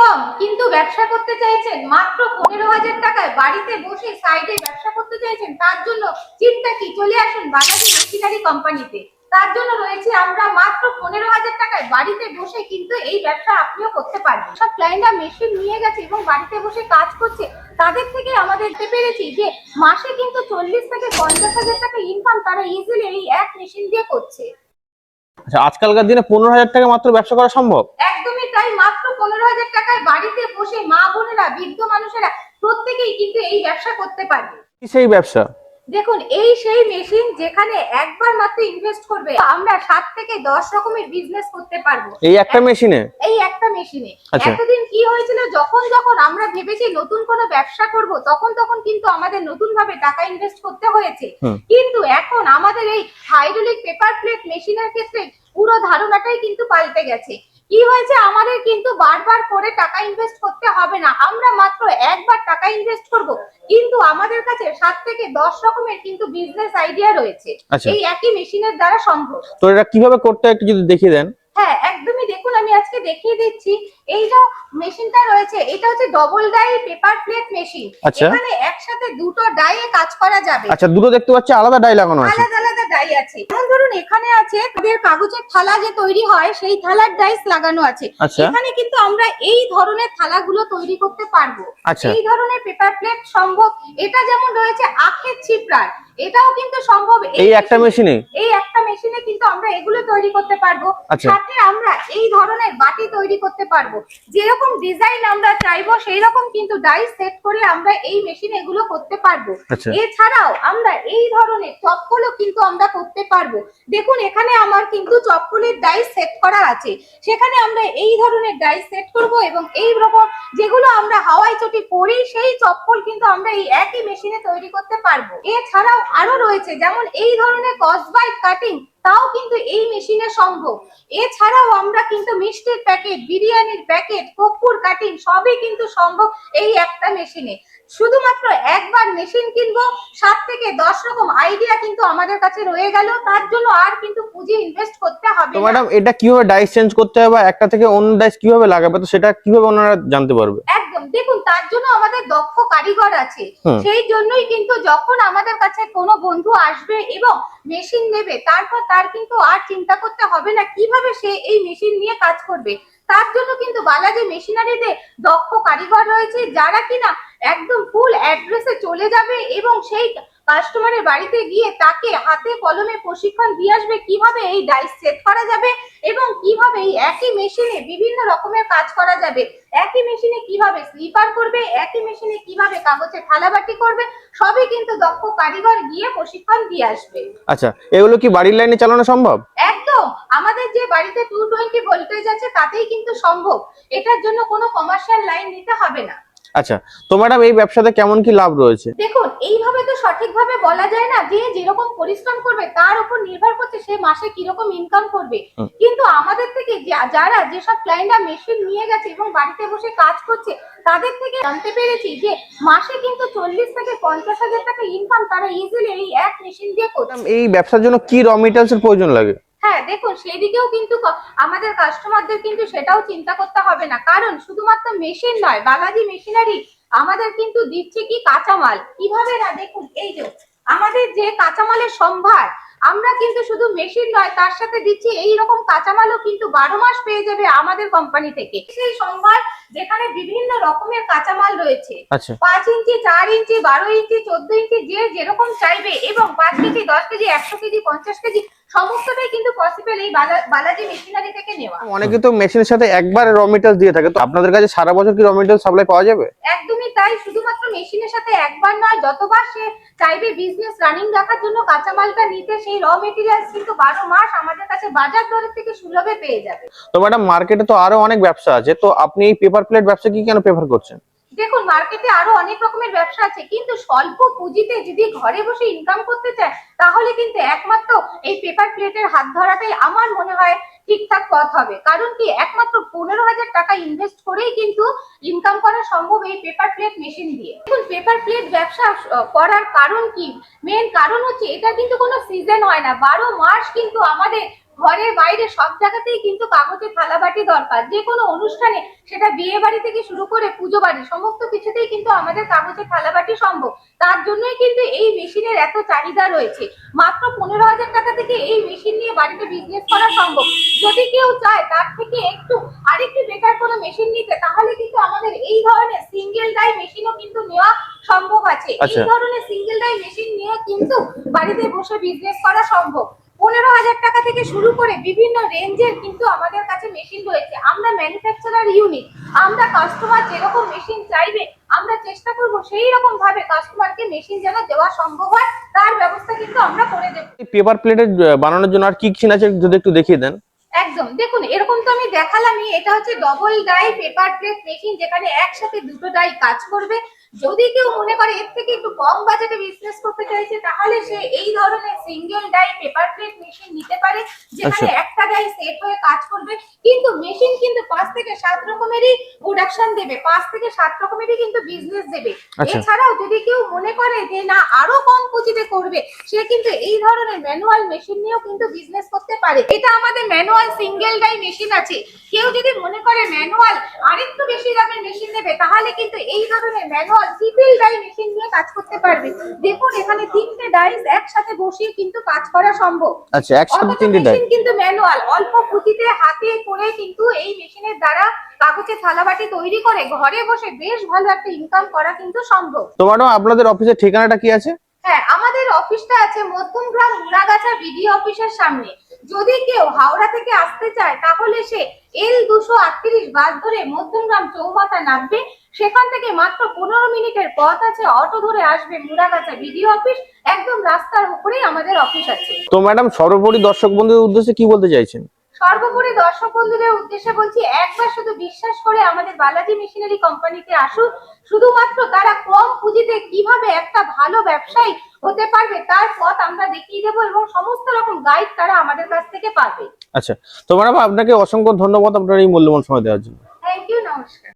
কম কিন্তু ব্যবসা করতে চাইছেন, মাত্র 15,000 টাকায় বাড়িতে বসে সাইডে ব্যবসা করতে চাইছেন, তার জন্য চিন্তা কি, চলে আসুন বালাজি মেশিনারি কোম্পানিতে। তার জন্য রয়েছে আমরা মাত্র 15,000 টাকায় বাড়িতে বসে কিন্তু এই ব্যবসা আপনিও করতে পারবেন। সব ক্লায়েন্টরা মেশিন নিয়ে গেছে এবং বাড়িতে বসে কাজ করছে, তাদের থেকে আমাদের দেখতে পেরেছি যে মাসে কিন্তু 40 থেকে 50,000 টাকা ইনকাম তারা ইজিলি এই এক মেশিন দিয়ে করছে। আচ্ছা, আজকালকার দিনে 15,000 টাকা মাত্র ব্যবসা করা সম্ভব? একদমই তাই, মাত্র 15,000 টাকায় বাড়িতে বসে মা বোনেরা, বৃদ্ধ মানুষেরা প্রত্যেকেই কিন্তু এই ব্যবসা করতে পারবে। কি সেই ব্যবসা? দেখুন, এই সেই মেশিন যেখানে একবার মাত্র ইনভেস্ট করবে আমরা 7 থেকে 10 রকমের বিজনেস করতে পারবো এই একটা মেশিনে? এই একটা মেশিনে। আচ্ছা। এতদিন কি হয়েছিল, যখন যখন আমরা ভেবেছি নতুন কোনো ব্যবসা করব, তখন তখন কিন্তু আমাদের নতুন ভাবে টাকা ইনভেস্ট করতে হয়েছে। কিন্তু এখন আমাদের এই হাইড্রোলিক পেপার প্লেট মেশিনের ক্ষেত্রে পুরো ধারণাটাই কিন্তু পাল্টে গেছে। কি হয়েছে, আমাদের কিন্তু বারবার করে টাকা ইনভেস্ট করতে হবে না, আমরা মাত্র একবার টাকা ইনভেস্ট করব, কিন্তু আমাদের কাছে 7 থেকে 10 রকমের কিন্তু বিজনেস আইডিয়া রয়েছে এই একই মেশিনের দ্বারা সম্ভব। তো এটা কিভাবে করতে হয় একটু যদি দেখিয়ে দেন। হ্যাঁ, একদমই। দেখুন, আমি আজকে দেখিয়ে দিচ্ছি। এই যে মেশিনটা রয়েছে, এটা হচ্ছে double die paper plate machine. এখানে একসাথে দুটো ডাইয়ে কাজ করা যাবে। আচ্ছা, দুটো দেখতে পাচ্ছি আলাদা ডাই লাগানো আছে। আলাদা আলাদা ডাই আছে। যেমন ধরুন, এখানে আছে তাদের কাগজের থালা যে তৈরি হয়, সেই থালার ডাইস লাগানো আছে। এখানে কিন্তু আমরা এই ধরনের থালাগুলো তৈরি করতে পারবো। এই ধরনের পেপার প্লেট সম্ভব। এটা যেমন রয়েছে আখের ছিপড়ার, এটাও কিন্তু সম্ভব এই একটা মেশিনে। এই একটা মেশিনে কিন্তু আমরা এগুলো তৈরি করতে পারবো। সাথে আমরা এই ধরনের বাটি তৈরি করতে পারবো। যেরকম ডিজাইন আমরা চাইবো সেই রকম কিন্তু ডাইস সেট করে আমরা এই মেশিনে এগুলো করতে পারবো। এছাড়াও আমরা এই ধরনের চপ্পলও কিন্তু আমরা করতে পারবো। দেখুন, এখানে আমার কিন্তু চপ্পলের ডাইস সেট করা আছে, সেখানে আমরা এই ধরনের ডাইস সেট করব এবং এই রকম যেগুলো আমরা হাওয়াই চটি পরি সেই চপ্পল কিন্তু আমরা এই একই মেশিনে তৈরি করতে পারবো। এছাড়াও আরো রয়েছে যেমন এই ধরনের কসবাইট কাটিং, তাও কিন্তু এই মেশিনে সম্ভব। এছাড়াও আমরা কিন্তু মিষ্টির প্যাকেট, বিরিয়ানির প্যাকেট, কর্পূর কাটিং সবই কিন্তু সম্ভব এই একটা মেশিনে। শুধুমাত্র একবার মেশিন কিনবো, 7 থেকে 10 রকম আইডিয়া কিন্তু আমাদের কাছে রয়ে গেল, তার জন্য আর কিন্তু পুঁজি ইনভেস্ট করতে হবে না। তো ম্যাডাম, এটা কিভাবে ডাইস চেঞ্জ করতে হবে বা একটা থেকে অন্য ডাইস কিভাবে লাগাবে, তো সেটা কিভাবে ওনারা জানতে পারবে? একদম। দেখুন, তার জন্য আমাদের দক্ষ কারিগর আছে। সেই জন্যই কিন্তু যখন আমাদের কাছে কোনো বন্ধু আসবে এবং মেশিন নেবে, তারপর তার কিন্তু আর চিন্তা করতে হবে না কিভাবে সে এই মেশিন নিয়ে কাজ করবে। তার জন্য কিন্তু বালাজি মেশিনারিতে দক্ষ কারিগর রয়েছে, যারা কিনা একদম ফুল অ্যাড্রেসে চলে যাবে এবং সেই কাস্টমারের বাড়িতে গিয়ে তাকে হাতে কলমে প্রশিক্ষণ দিয়ে আসবে কিভাবে এই ডাইস সেট করা যাবে এবং কিভাবে এই একই মেশিনে বিভিন্ন রকমের কাজ করা যাবে, একই মেশিনে কিভাবে স্লিপার করবে, একই মেশিনে কিভাবে কাগজে থালাবাটি করবে, সবই কিন্তু দক্ষ কারিগর গিয়ে প্রশিক্ষণ দিয়ে আসবে। আচ্ছা, এগুলো কি বাড়ির লাইনে চালানো সম্ভব? একদম। আমাদের যে বাড়িতে 220 ভোল্টেজ আছে তাতেই কিন্তু সম্ভব, এটার জন্য কোনো কমার্শিয়াল লাইন নিতে হবে না। আচ্ছা, তো ম্যাডাম এই ব্যবসাতে কেমন কি লাভ রয়েছে? দেখুন, এইভাবে তো সঠিকভাবে বলা যায় না, যে যেরকম পরিশ্রম করবে তার উপর নির্ভর করছে সে মাসে কিরকম ইনকাম করবে। কিন্তু আমাদের থেকে যারা যেসব ক্লায়েন্টরা মেশিন নিয়ে গেছে এবং বাড়িতে বসে কাজ করছে, তাদের থেকে জানতে পেরেছি যে মাসে কিন্তু 40 থেকে 50,000 টাকা ইনকাম তারা ইজিলি এই এক মেশিন দিয়ে করছে। এই ব্যবসার জন্য কি র মেটেরিয়ালসের প্রয়োজন লাগে? হ্যাঁ, দেখুন, সেদিকেও কিন্তু আমাদের কাস্টমারদের কিন্তু সেটাও চিন্তা করতে হবে না, কারণ শুধুমাত্র মেশিন নয়, বালাজি মেশিনারি আমাদের কিন্তু দিচ্ছে কি কাঁচামাল। কিভাবে না, দেখুন, এই যে আমাদের যে কাঁচামালের সম্ভার, আমরা কিন্তু শুধু মেশিন নয় তার সাথে দিচ্ছি এই রকম কাঁচামালও কিন্তু 12 মাস পেয়ে যাবে আমাদের কোম্পানি থেকে। সেই সম্ভার যেখানে বিভিন্ন রকমের কাঁচামাল রয়েছে, 5 ইঞ্চি, 4 ইঞ্চি, 12 ইঞ্চি, 14 ইঞ্চি, যে যেরকম চাইবে, এবং 5 কেজি, 10 কেজি, 100 কেজি, 50 কেজি সমস্তটাই কিন্তু পসিবল এই বালাজি মেশিনারি থেকে নেওয়া। অনেকে তো মেশিনের সাথে একবার র মেটেরিয়ালস দিয়ে থাকে, তো আপনাদের কাছে সারা বছর কি র মেটেরিয়াল সাপ্লাই পাওয়া যাবে? একদমই তাই। শুধুমাত্র মেশিনের সাথে একবার নয়, যতবার সে চাইবে বিজনেস রানিং রাখার জন্য কাঁচামালটা নিতে, সেই র মেটেরিয়ালস কিন্তু 12 মাস আমাদের কাছে বাজার দরের থেকে সুলভে পেয়ে যাবে। তো ম্যাডাম, মার্কেটে তো আরো অনেক ব্যবসা আছে, তো আপনি এই পেপার প্লেট ব্যবসা কি কেন প্রেফার করছেন? দেখুন, মার্কেটে আরো অনেক রকমের ব্যবসা আছে, কিন্তু স্বল্প পুঁজিতে যদি ঘরে বসে ইনকাম করতে চায়, তাহলে কিন্তু একমাত্র এই পেপার প্লেটের হাত ধরাটাই আমার মনে হয় ঠিকঠাক পথ হবে। কারণ কি, একমাত্র 15,000 টাকা ইনভেস্ট করেই কিন্তু ইনকাম করা সম্ভব এই পেপার প্লেট মেশিন দিয়ে। দেখুন, পেপার প্লেট ব্যবসা করার কারণ কি, মেন কারণ হচ্ছে এটা কিন্তু কোনো সিজন হয় না, 12 মাস কিন্তু আমাদের ঘরের বাইরে সব জায়গাতেই কিন্তু কাগজের থালাবাটি দরকার। যে কোনো অনুষ্ঠানে, সেটা বিয়ে বাড়ি থেকে শুরু করে পুজো বাড়ি, সমস্ত কিছুতেই কিন্তু আমাদের কাগজের থালাবাটি সম্ভব। তার জন্যই কিন্তু এই মেশিনের এত চাহিদা রয়েছে। মাত্র 15,000 টাকা থেকে এই মেশিন নিয়ে বাড়িতে বিজনেস করা সম্ভব। যদি কেউ চায় তার থেকে আরেকটু বেটার কোনো মেশিন নিতে, তাহলে কিন্তু আমাদের এই ধরনের সিঙ্গেল ডাই মেশিনও কিন্তু নেওয়া সম্ভব আছে। এই ধরনের সিঙ্গেল ডাই মেশিন নিয়ে কিন্তু বাড়িতে বসে বিজনেস করা সম্ভব। 15,000 টাকা থেকে শুরু করে বিভিন্ন রেঞ্জের কিন্তু আমাদের কাছে মেশিন রয়েছে। আমরা ম্যানুফ্যাকচারার ইউনিট, আমরা কাস্টমার যেরকম মেশিন চাইবে আমরা চেষ্টা করব সেই রকম ভাবে কাস্টমারকে মেশিন যেন দেওয়া সম্ভব হয়, তার ব্যবস্থা কিন্তু আমরা করে দেব। পেপার প্লেটের বানানোর জন্য আর কি কি আছে যদি একটু দেখিয়ে দেন। একদম, দেখুন এরকম তো আমি দেখালামই। এটা হচ্ছে double die paper plate machine, যেখানে একসাথে দুটো ডাই কাজ করবে। যদি কেউ মনে করে এর থেকে একটু কম বাজেটে বিজনেস করতে চাইছে, তাহলে সে এই ধরনের single die paper plate machine নিতে পারে, যেখানে একটা ডাই সেট হয়ে কাজ করবে। কিন্তু মেশিন কিন্তু 5 থেকে 7 রকমেরই প্রোডাকশন দেবে, 5 থেকে 7 রকমেরই কিন্তু বিজনেস দেবে। এছাড়াও যদি কেউ মনে করে যে না আরো কম পুঁজিতে করবে, সে কিন্তু এই ধরনের ম্যানুয়াল মেশিন নিয়েও কিন্তু বিজনেস করতে পারে। এটা আমাদের ম্যানুয়াল সিঙ্গেল ডাই মেশিন আছে। কেউ যদি মনে করে ম্যানুয়াল আরেকটু বেশি দামের মেশিন নেবে, তাহলে কিন্তু এই ধরনের ম্যানুয়াল ট্রিপল ডাই মেশিন নিয়ে কাজ করতে পারবে। দেখুন এখানে 3টে ডাইস একসাথে বসিয়ে কিন্তু কাজ করা সম্ভব। আচ্ছা, একসাথে 3টে ডাই কিন্তু ম্যানুয়াল, অল্প পুঁজিতে হাতে করে কিন্তু এই মেশিনের দ্বারা কাগজের থালাবাটি তৈরি করে ঘরে বসে বেশ ভালো একটা ইনকাম করা কিন্তু সম্ভব। তো ম্যাডাম আপনাদের অফিসের ঠিকানাটা কি আছে? হ্যাঁ, আমাদের অফিসটা আছে মধ্যমগ্রাম মুড়াগাছা বিডিও অফিসের সামনে। যদি কেউ হাওড়া থেকে আসতে চায়, তাহলে সে L238 বাস ধরে মধ্যমগ্রাম চৌমাথা নামবে। সেখান থেকে মাত্র 15 মিনিটের পথ আছে, অটো ধরে আসবে মুড়াগাছা বিডিও অফিস। একদম রাস্তার উপরেই আমাদের অফিস আছে। তো ম্যাডাম সর্বোপরি দর্শক বন্ধুদের উদ্দেশ্যে কি বলতে চাইছেন? সর্বোপরি দর্শক বন্ধুদের উদ্দেশ্যে বলছি, একবার শুধু বিশ্বাস করে আমাদের বালাজি মেশিনারি কোম্পানিতে আসুন। শুধুমাত্র তারা কম পুঁজিতে কিভাবে একটা ভালো ব্যবসায়ী হতে পারবে তার পথ আমরা দেখিয়ে দেবো, এবং সমস্ত রকম গাইড তারা আমাদের কাছ থেকে পাবে। আচ্ছা, তো ম্যাডাম আপনাকে অসংখ্য ধন্যবাদ আপনার এই মূল্যবান সময় দেওয়ার জন্য। থ্যাংক ইউ, নমস্কার।